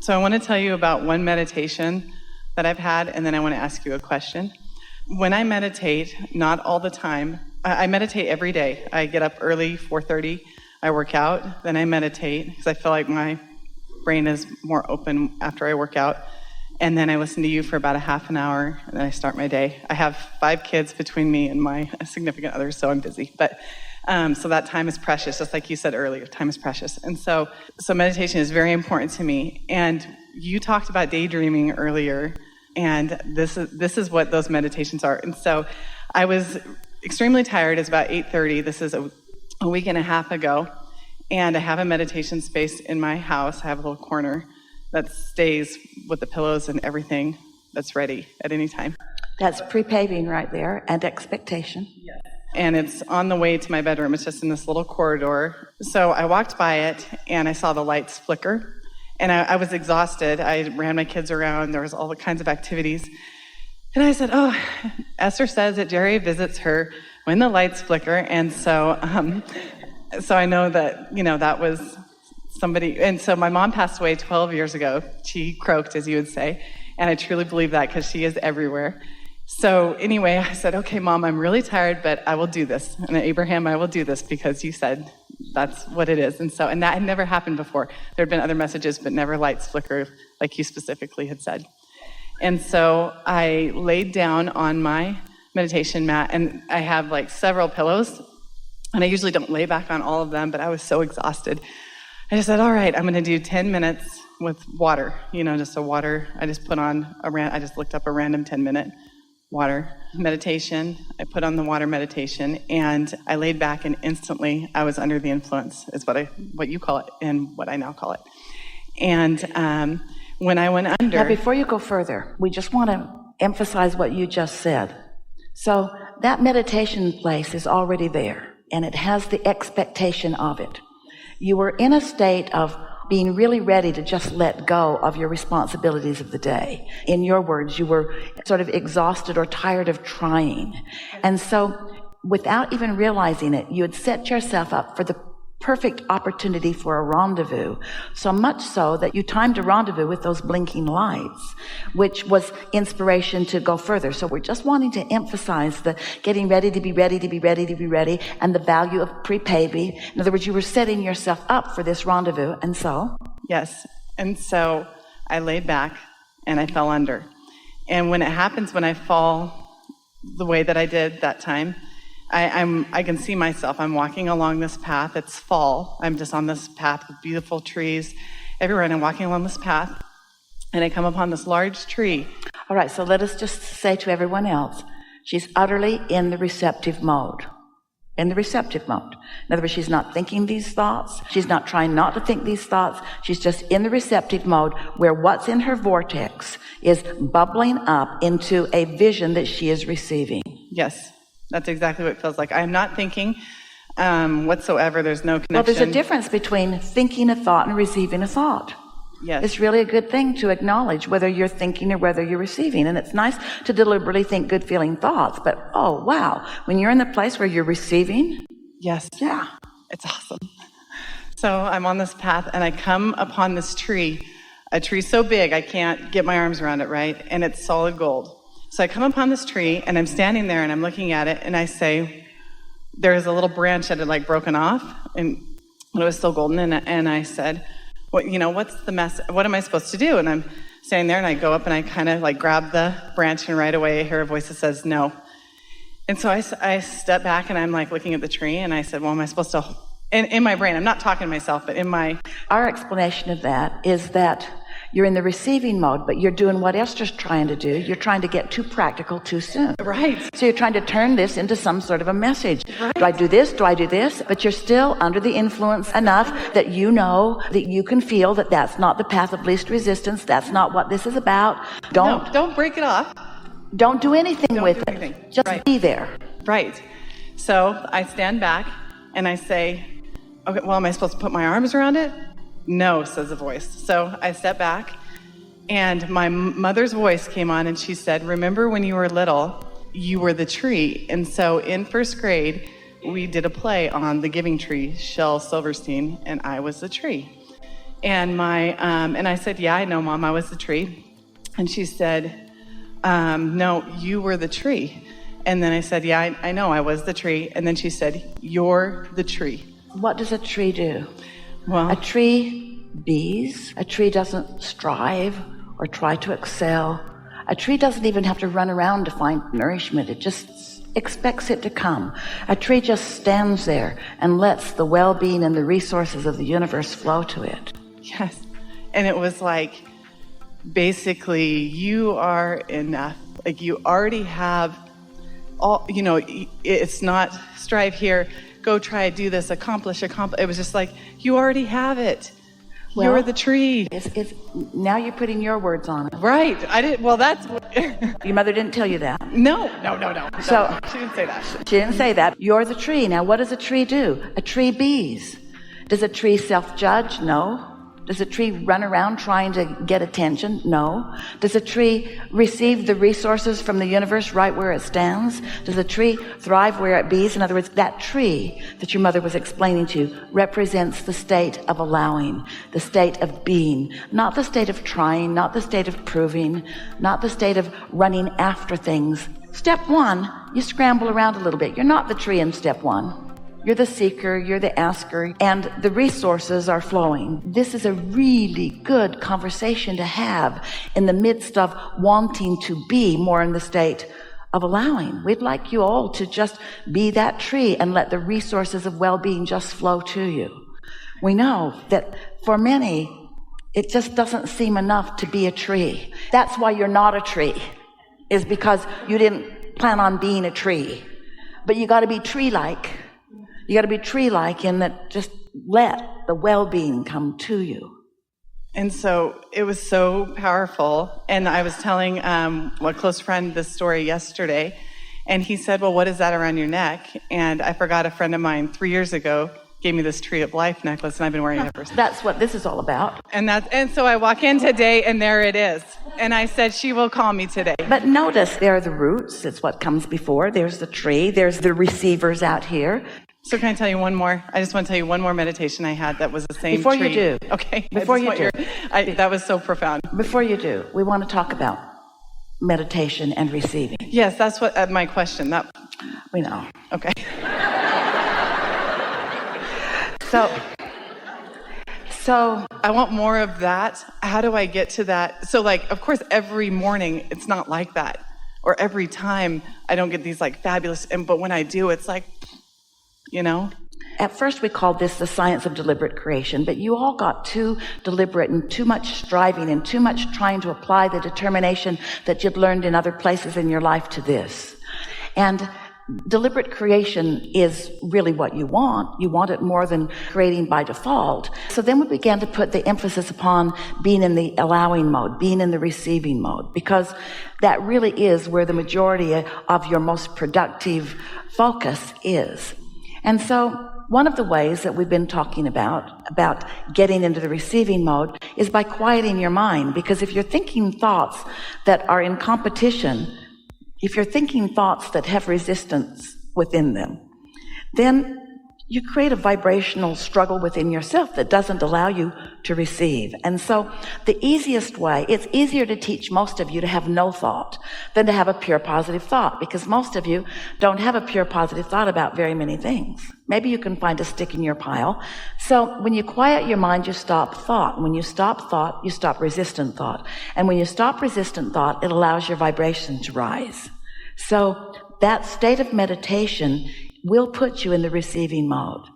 So I want to tell you about one meditation that I've had, and then I want to ask you a question. When I meditate, not all the time, I meditate every day. I get up early, 4:30, I work out, then I meditate, because I feel like my brain is more open after I work out. And then I listen to you for about a half an hour, and then I start my day. I have 5 kids between me and my significant other, so I'm busy. But so that time is precious, just like you said earlier, time is precious. And so meditation is very important to me. And you talked about daydreaming earlier, and this is what those meditations are. And so I was extremely tired. It's about 8:30. This is a week and a half ago. And I have a meditation space in my house. I have a little corner that stays with the pillows and everything that's ready at any time. That's pre-paving right there, and expectation. Yes. And it's on the way to my bedroom. It's just in this little corridor. So I walked by it, and I saw the lights flicker. And I was exhausted. I ran my kids around. There was all kinds of activities. And I said, oh, Esther says that Jerry visits her when the lights flicker. And so I know that, that was somebody. And so my mom passed away 12 years ago. She croaked, as you would say. And I truly believe that, because she is everywhere. So anyway, I said, okay, Mom, I'm really tired, but I will do this. And Abraham, I will do this because you said that's what it is. And that had never happened before. There had been other messages, but never lights flicker like you specifically had said. And so I laid down on my meditation mat, and I have like several pillows, and I usually don't lay back on all of them, but I was so exhausted. I just said, all right, I'm going to do 10 minutes with water, just a water. I just put on I just looked up a random 10-minute water meditation. I put on the water meditation, and I laid back, and instantly I was under the influence, is what you call it and what I now call it. And when I went under... Now, before you go further, we just want to emphasize what you just said. So that meditation place is already there, and it has the expectation of it. You were in a state of being really ready to just let go of your responsibilities of the day. In your words, you were sort of exhausted or tired of trying. And so without even realizing it, you had set yourself up for the perfect opportunity for a rendezvous, so much so that you timed a rendezvous with those blinking lights, which was inspiration to go further. So we're just wanting to emphasize the getting ready to be ready to be ready to be ready, and the value of pre-paving. In other words, you were setting yourself up for this rendezvous, and so? Yes, and so I laid back and I fell under. And when it happens, when I fall the way that I did that time, I can see myself. I'm walking along this path. It's fall. I'm just on this path with beautiful trees everywhere, and I'm walking along this path, and I come upon this large tree. All right, so let us just say to everyone else, she's utterly in the receptive mode. In the receptive mode. In other words, she's not thinking these thoughts. She's not trying not to think these thoughts. She's just in the receptive mode, where what's in her vortex is bubbling up into a vision that she is receiving. Yes. That's exactly what it feels like. I'm not thinking whatsoever. There's no connection. Well, there's a difference between thinking a thought and receiving a thought. Yes. It's really a good thing to acknowledge whether you're thinking or whether you're receiving. And it's nice to deliberately think good feeling thoughts. But, oh, wow, when you're in the place where you're receiving. Yes. Yeah. It's awesome. So I'm on this path, and I come upon this tree, a tree so big I can't get my arms around it, right? And it's solid gold. So I come upon this tree, and I'm standing there, and I'm looking at it, and I say, there's a little branch that had broken off, and it was still golden, and I said, what's the mess? What am I supposed to do? And I'm standing there, and I go up, and I kind of grab the branch, and right away I hear a voice that says no. And so I step back, and I'm looking at the tree, and I said, well, am I supposed to? In my brain, I'm not talking to myself, but in my... Our explanation of that is that you're in the receiving mode, but you're doing what Esther's trying to do. You're trying to get too practical too soon. Right. So you're trying to turn this into some sort of a message. Right. Do I do this? Do I do this? But you're still under the influence enough that you know that you can feel that that's not the path of least resistance. That's not what this is about. Don't break it off. Don't do anything with it. Just be there. Right. So I stand back and I say, okay, well, am I supposed to put my arms around it? No, says the voice. So I step back, and my mother's voice came on, and she said, remember when you were little, you were the tree. And so in first grade, we did a play on the giving tree, Shel Silverstein, and I was the tree. And and I said, yeah, I know, Mom, I was the tree. And she said, no, you were the tree. And then I said, yeah, I know, I was the tree. And then she said, you're the tree. What does a tree do? Well, a tree bees. A tree doesn't strive or try to excel. A tree doesn't even have to run around to find nourishment. It just expects it to come. A tree just stands there and lets the well-being and the resources of the universe flow to it. Yes. And it was like, basically, you are enough. Like, you already have all, it's not strive here, go try, do this, accomplish. It was just like, you already have it. Well, you're the tree. It's now you're putting your words on it. Right. I didn't, well, that's Your mother didn't tell you that. No. So she didn't say that. She didn't say that. You're the tree. Now, what does a tree do? A tree bees. Does a tree self-judge? No. Does a tree run around trying to get attention? No. Does a tree receive the resources from the universe right where it stands? Does a tree thrive where it bees? In other words, that tree that your mother was explaining to you represents the state of allowing, the state of being, not the state of trying, not the state of proving, not the state of running after things. Step one, you scramble around a little bit. You're not the tree in step one. You're the seeker, you're the asker, and the resources are flowing. This is a really good conversation to have in the midst of wanting to be more in the state of allowing. We'd like you all to just be that tree and let the resources of well-being just flow to you. We know that for many, it just doesn't seem enough to be a tree. That's why you're not a tree, is because you didn't plan on being a tree. But you got to be tree-like. You got to be tree-like in that just let the well-being come to you. And so it was so powerful. And I was telling a close friend this story yesterday, and he said, well, what is that around your neck? And I forgot a friend of mine 3 years ago gave me this Tree of Life necklace, and I've been wearing it ever since. That's what this is all about. And so I walk in today, and there it is. And I said, she will call me today. But notice, there are the roots. It's what comes before. There's the tree. There's the receivers out here. So can I tell you one more? I just want to tell you one more meditation I had that was the same Before tree. you do. Okay. Before you do. That was so profound. Before you do, we want to talk about meditation and receiving. Yes, that's what my question. We know. Okay. So I want more of that. How do I get to that? So of course, every morning it's not like that. Or every time I don't get these fabulous, but when I do, it's At first we called this the science of deliberate creation, but you all got too deliberate and too much striving and too much trying to apply the determination that you'd learned in other places in your life to this. And deliberate creation is really what you want. You want it more than creating by default. So then we began to put the emphasis upon being in the allowing mode, being in the receiving mode, because that really is where the majority of your most productive focus is. And so one of the ways that we've been talking about getting into the receiving mode is by quieting your mind. Because if you're thinking thoughts that are in competition, if you're thinking thoughts that have resistance within them, then you create a vibrational struggle within yourself that doesn't allow you to receive. And so the easiest way, it's easier to teach most of you to have no thought than to have a pure positive thought, because most of you don't have a pure positive thought about very many things. Maybe you can find a stick in your pile. So when you quiet your mind, you stop thought. When you stop thought, you stop resistant thought. And when you stop resistant thought, it allows your vibration to rise. So that state of meditation will put you in the receiving mode.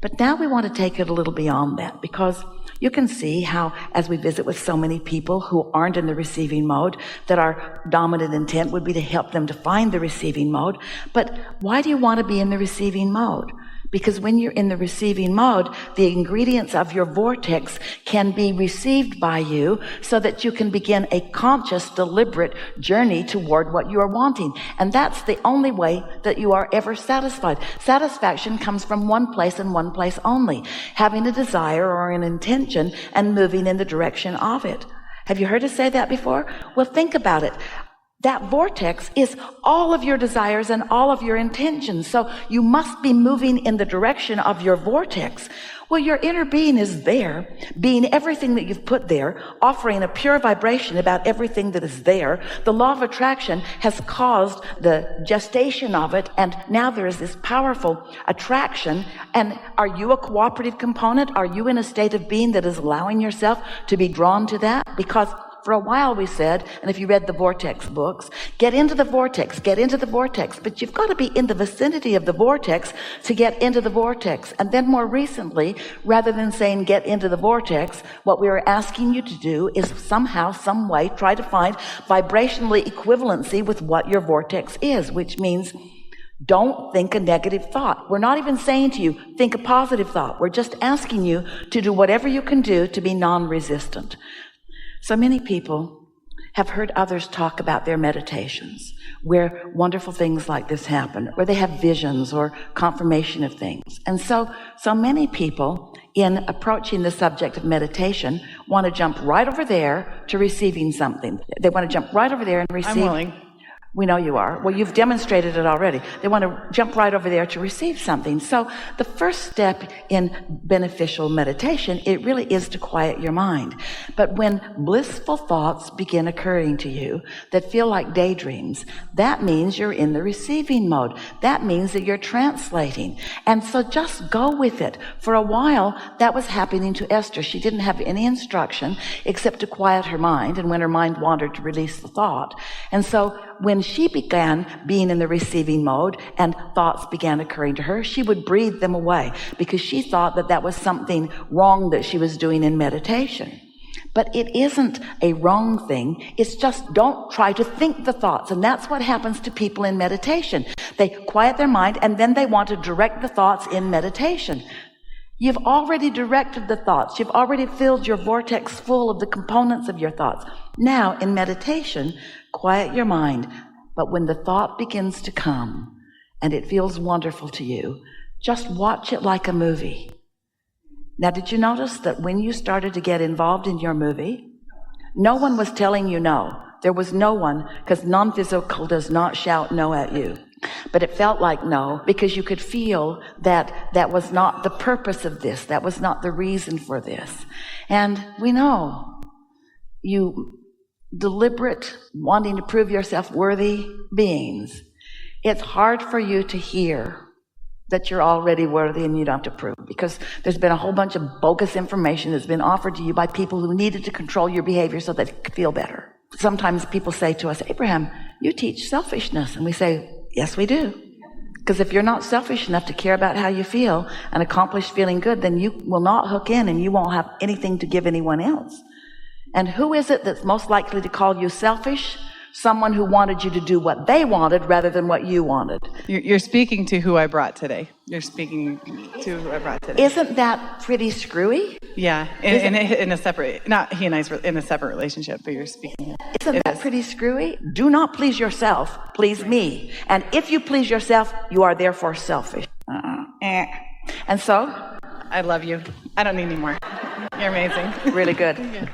But now we want to take it a little beyond that, because you can see how, as we visit with so many people who aren't in the receiving mode, that our dominant intent would be to help them to find the receiving mode. But why do you want to be in the receiving mode? Because when you're in the receiving mode, the ingredients of your vortex can be received by you so that you can begin a conscious, deliberate journey toward what you are wanting. And that's the only way that you are ever satisfied. Satisfaction comes from one place and one place only, having a desire or an intention and moving in the direction of it. Have you heard us say that before? Well, think about it. That vortex is all of your desires and all of your intentions. So you must be moving in the direction of your vortex. Well, your inner being is there, being everything that you've put there, offering a pure vibration about everything that is there. The law of attraction has caused the gestation of it, and now there is this powerful attraction. And are you a cooperative component? Are you in a state of being that is allowing yourself to be drawn to that? Because for a while we said, and if you read the Vortex books, get into the vortex, but you've got to be in the vicinity of the vortex to get into the vortex. And then more recently, rather than saying get into the vortex, what we are asking you to do is somehow, some way, try to find vibrationally equivalency with what your vortex is, which means don't think a negative thought. We're not even saying to you, think a positive thought. We're just asking you to do whatever you can do to be non-resistant. So many people have heard others talk about their meditations, where wonderful things like this happen, where they have visions or confirmation of things. And so many people, in approaching the subject of meditation, want to jump right over there to receiving something. They want to jump right over there and receive. I'm willing. We know you are. Well, you've demonstrated it already. They want to jump right over there to receive something. So the first step in beneficial meditation, it really is to quiet your mind. But when blissful thoughts begin occurring to you that feel like daydreams, that means you're in the receiving mode. That means that you're translating. And so just go with it. For a while, that was happening to Esther. She didn't have any instruction except to quiet her mind, and when her mind wandered, to release the thought. And so when she began being in the receiving mode and thoughts began occurring to her, she would breathe them away because she thought that that was something wrong that she was doing in meditation. But it isn't a wrong thing. It's just don't try to think the thoughts. And that's what happens to people in meditation. They quiet their mind and then they want to direct the thoughts in meditation. You've already directed the thoughts. You've already filled your vortex full of the components of your thoughts. Now, in meditation, quiet your mind. But when the thought begins to come and it feels wonderful to you, just watch it like a movie. Now, did you notice that when you started to get involved in your movie, no one was telling you no. There was no one, because non-physical does not shout no at you. But it felt like no, because you could feel that that was not the purpose of this. That was not the reason for this. And we know you deliberate, wanting to prove yourself worthy beings. It's hard for you to hear that you're already worthy and you don't have to prove, because there's been a whole bunch of bogus information that's been offered to you by people who needed to control your behavior so that you could feel better. Sometimes people say to us, Abraham, you teach selfishness. And we say, yes, we do. Because if you're not selfish enough to care about how you feel and accomplish feeling good, then you will not hook in and you won't have anything to give anyone else. And who is it that's most likely to call you selfish? Someone who wanted you to do what they wanted rather than what you wanted. You're speaking to who I brought today. You're speaking to who I brought today. Isn't that pretty screwy? Yeah, in a separate, not he and I's in a separate relationship, but you're speaking. Isn't that pretty screwy? Do not please yourself, please me. And if you please yourself, you are therefore selfish. And so? I love you. I don't need any more. You're amazing. Really good. Yeah.